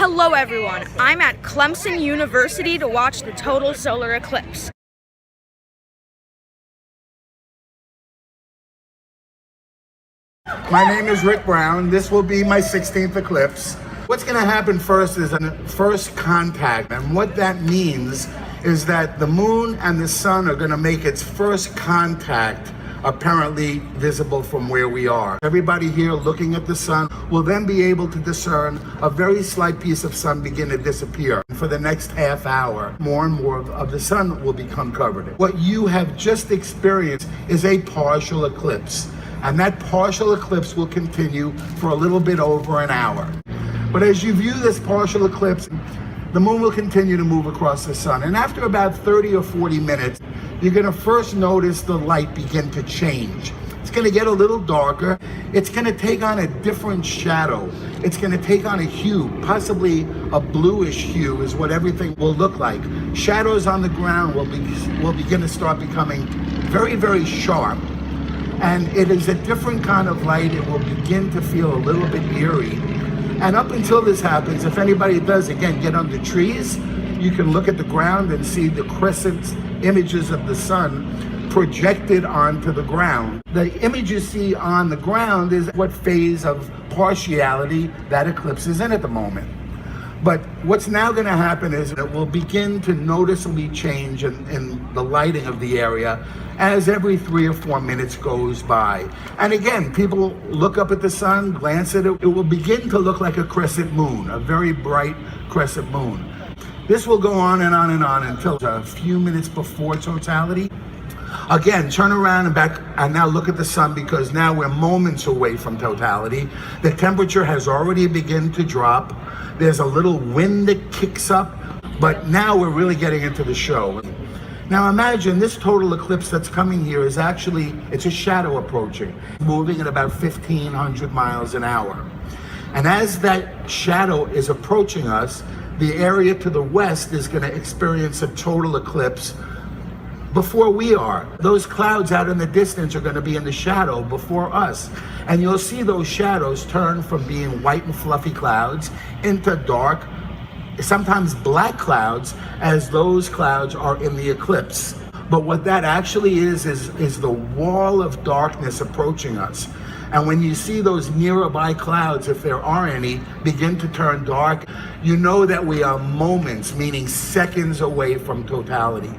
Hello everyone, I'm at Clemson University to watch the total solar eclipse. My name is Rick Brown. This will be my 16th eclipse. What's going to happen first is a first contact, and what that means is that the moon and the sun are going to make its first contact apparently visible from where we are. Everybody here looking at the sun will then be able to discern a very slight piece of sun begin to disappear. For the next half hour, more and more of the sun will become covered. What you have just experienced is a partial eclipse, and that partial eclipse will continue for a little bit over an hour. But as you view this partial eclipse, the moon will continue to move across the sun, and after about 30 or 40 minutes, you're going to first notice the light begin to change. It's going to get a little darker. It's going to take on a different shadow. It's going to take on a hue, possibly a bluish hue is what everything will look like. Shadows on the ground will begin to start becoming very, very sharp. And it is a different kind of light. It will begin to feel a little bit eerie. And up until this happens, if anybody does, again, get under trees, you can look at the ground and see the crescent images of the sun projected onto the ground. The image you see on the ground is what phase of partiality that eclipse is in at the moment. But what's now going to happen is that we'll begin to noticeably change in the lighting of the area as every 3 or 4 minutes goes by. And again, people look up at the sun, glance at it, it will begin to look like a crescent moon, a very bright crescent moon. This will go on and on and on until a few minutes before totality. Again, turn around and back and now look at the sun, because now we're moments away from totality. The temperature has already begun to drop. There's a little wind that kicks up, but now we're really getting into the show. Now imagine this total eclipse that's coming here is actually, it's a shadow approaching, moving at about 1,500 miles an hour. And as that shadow is approaching us, the area to the west is going to experience a total eclipse before we are. Those clouds out in the distance are going to be in the shadow before us. And you'll see those shadows turn from being white and fluffy clouds into dark, sometimes black clouds, as those clouds are in the eclipse. But what that actually is the wall of darkness approaching us. And when you see those nearby clouds, if there are any, begin to turn dark, you know that we are moments, meaning seconds away from totality.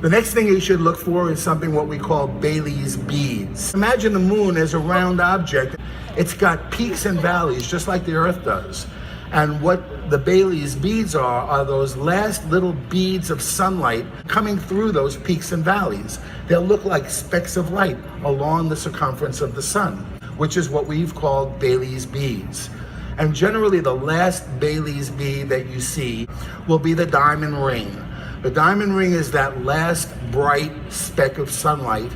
The next thing you should look for is something what we call Bailey's beads. Imagine the moon as a round object. It's got peaks and valleys, just like the Earth does. And what the Bailey's beads are those last little beads of sunlight coming through those peaks and valleys. They'll look like specks of light along the circumference of the sun, which is what we've called Bailey's beads. And generally the last Bailey's bead that you see will be the diamond ring. The diamond ring is that last bright speck of sunlight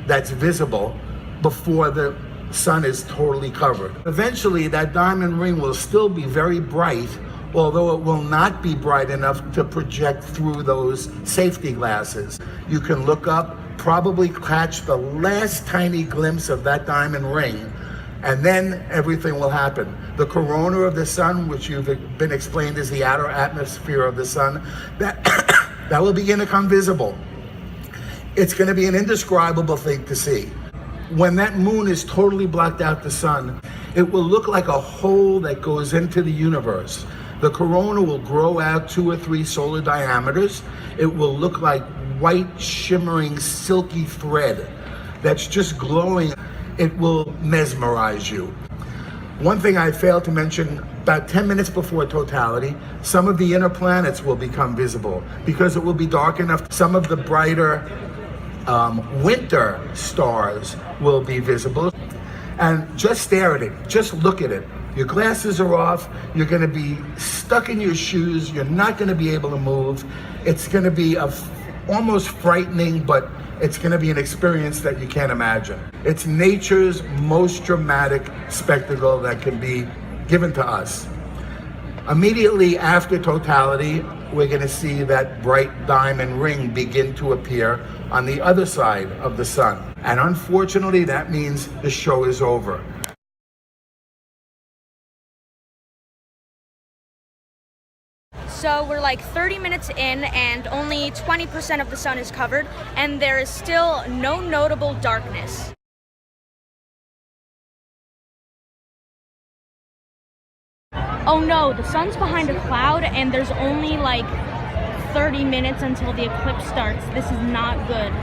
that's visible before the sun is totally covered. Eventually, that diamond ring will still be very bright, although it will not be bright enough to project through those safety glasses. You can look up, probably catch the last tiny glimpse of that diamond ring, and then everything will happen. The corona of the sun, which you've been explained as the outer atmosphere of the sun, that will begin to come visible. It's going to be an indescribable thing to see. When that moon is totally blocked out the sun, it will look like a hole that goes into the universe. The corona will grow out 2 or 3 solar diameters. It will look like white, shimmering, silky thread that's just glowing. It will mesmerize you. One thing I failed to mention, about 10 minutes before totality, some of the inner planets will become visible because it will be dark enough. Some of the brighter winter stars will be visible. And just stare at it, just look at it. Your glasses are off, you're gonna be stuck in your shoes, you're not gonna be able to move. It's gonna be almost frightening, but it's gonna be an experience that you can't imagine. It's nature's most dramatic spectacle that can be given to us. Immediately after totality, we're going to see that bright diamond ring begin to appear on the other side of the sun. And unfortunately, that means the show is over. So we're like 30 minutes in and only 20% of the sun is covered, and there is still no notable darkness. Oh no, the sun's behind a cloud and there's only like 30 minutes until the eclipse starts. This is not good.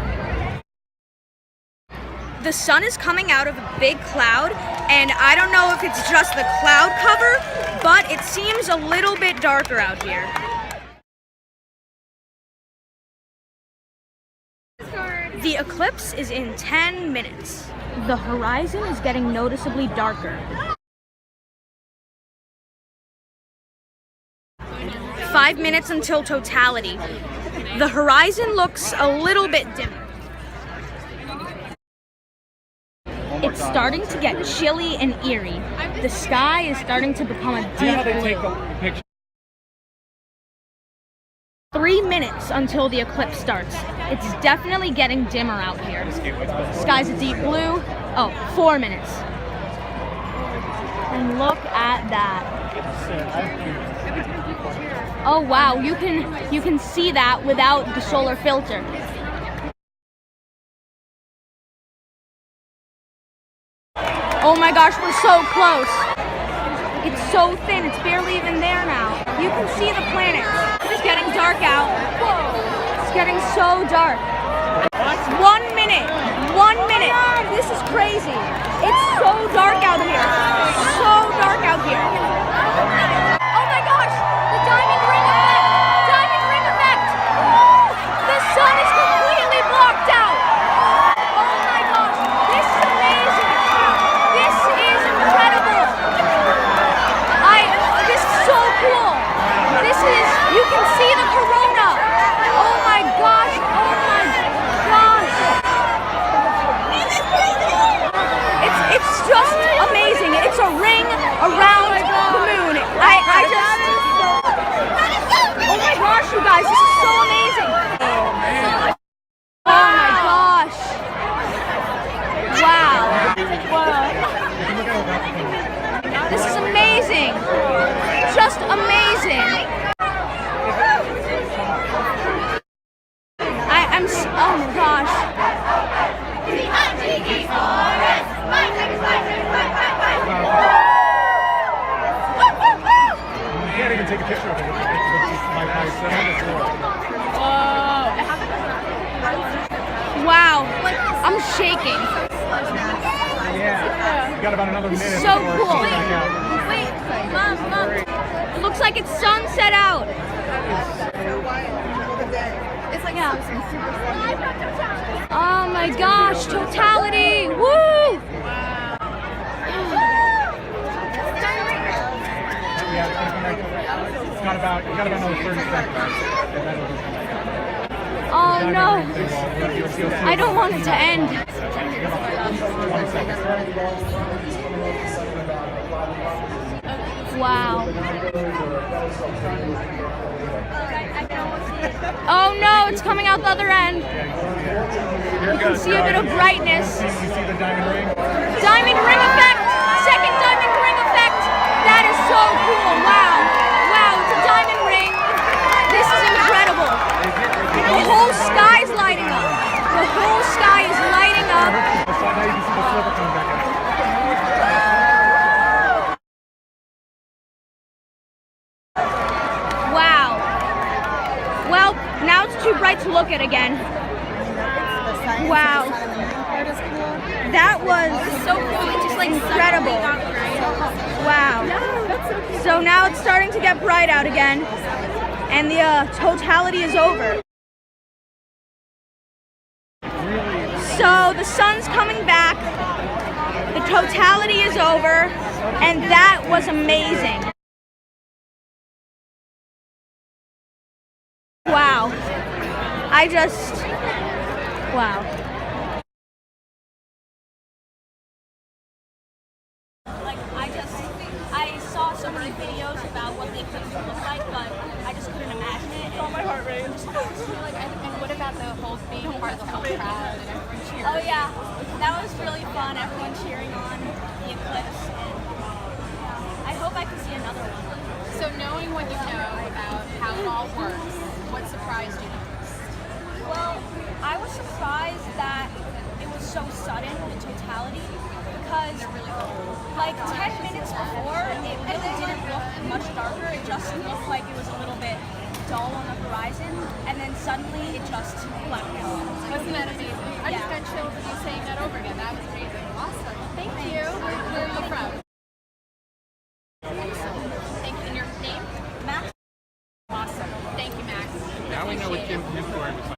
The sun is coming out of a big cloud, and I don't know if it's just the cloud cover, but it seems a little bit darker out here. The eclipse is in 10 minutes. The horizon is getting noticeably darker. 5 minutes until totality. The horizon looks a little bit dimmer. It's starting to get chilly and eerie. The sky is starting to become a deep blue. 3 minutes until the eclipse starts. It's definitely getting dimmer out here. Sky's a deep blue. Oh, 4 minutes. And look at that. Oh wow, you can see that without the solar filter. Oh my gosh, we're so close. It's so thin, it's barely even there now. You can see the planet. It's getting dark out. It's getting so dark. 1 minute. 1 minute. This is crazy. It's so dark out here. So dark out here. Oh my gosh, the diamond ring effect. Diamond ring effect. The sun is completely blocked out. Oh my gosh, this is amazing. This is incredible. This is so cool. This is, you can see the corona. Oh my gosh, oh my gosh. It's just amazing. It's a ring around the moon. I just, oh my gosh, you guys, this is so amazing. Oh my gosh. Wow. This is amazing. Just amazing. Oh my gosh. You can't even take a picture of it. Wow. I'm shaking. Yeah. You got about another minute. So cool. Wait, Mom. It looks like it's sunset out. It's like Oh my gosh, totality! Woo! You got about another 30 seconds. Oh no! I don't want it to end. Wow. Oh no, it's coming out the other end. You can see a bit of brightness. You see the diamond ring? Diamond ring effect! Second diamond ring effect! That is so cool, wow. Wow, it's a diamond ring. This is incredible. The whole sky's lighting up. The whole sky is lighting up. Now you can see the sliver coming back out. Wow. Well, now it's too bright to look at again. Wow. That was so cool. It just like incredible. Wow. So now it's starting to get bright out again, and the totality is over. So the sun's coming back, the totality is over, and that was amazing. Wow. Wow. I saw so many videos about what the eclipse would look like, but I just couldn't imagine it. Oh, my heart rate. And what about the whole being part of the whole crowd and everyone cheering? Oh yeah, that was really fun. Everyone cheering on the eclipse, and I hope I can see another one. So knowing what you know about how how it all works. What surprised you the most? Well, I was surprised that it was so sudden in totality because like 10 minutes before it really didn't look much darker. It just looked like it was a little bit dull on the horizon, and then suddenly it just blackened out. Wasn't that amazing? I just got chills with you saying that over again. That was amazing. Awesome. Thank you. Where are you from? Excellent. Thank you. And your name? Max? Awesome. Thank you, Max. Now we know what Jim's story was like.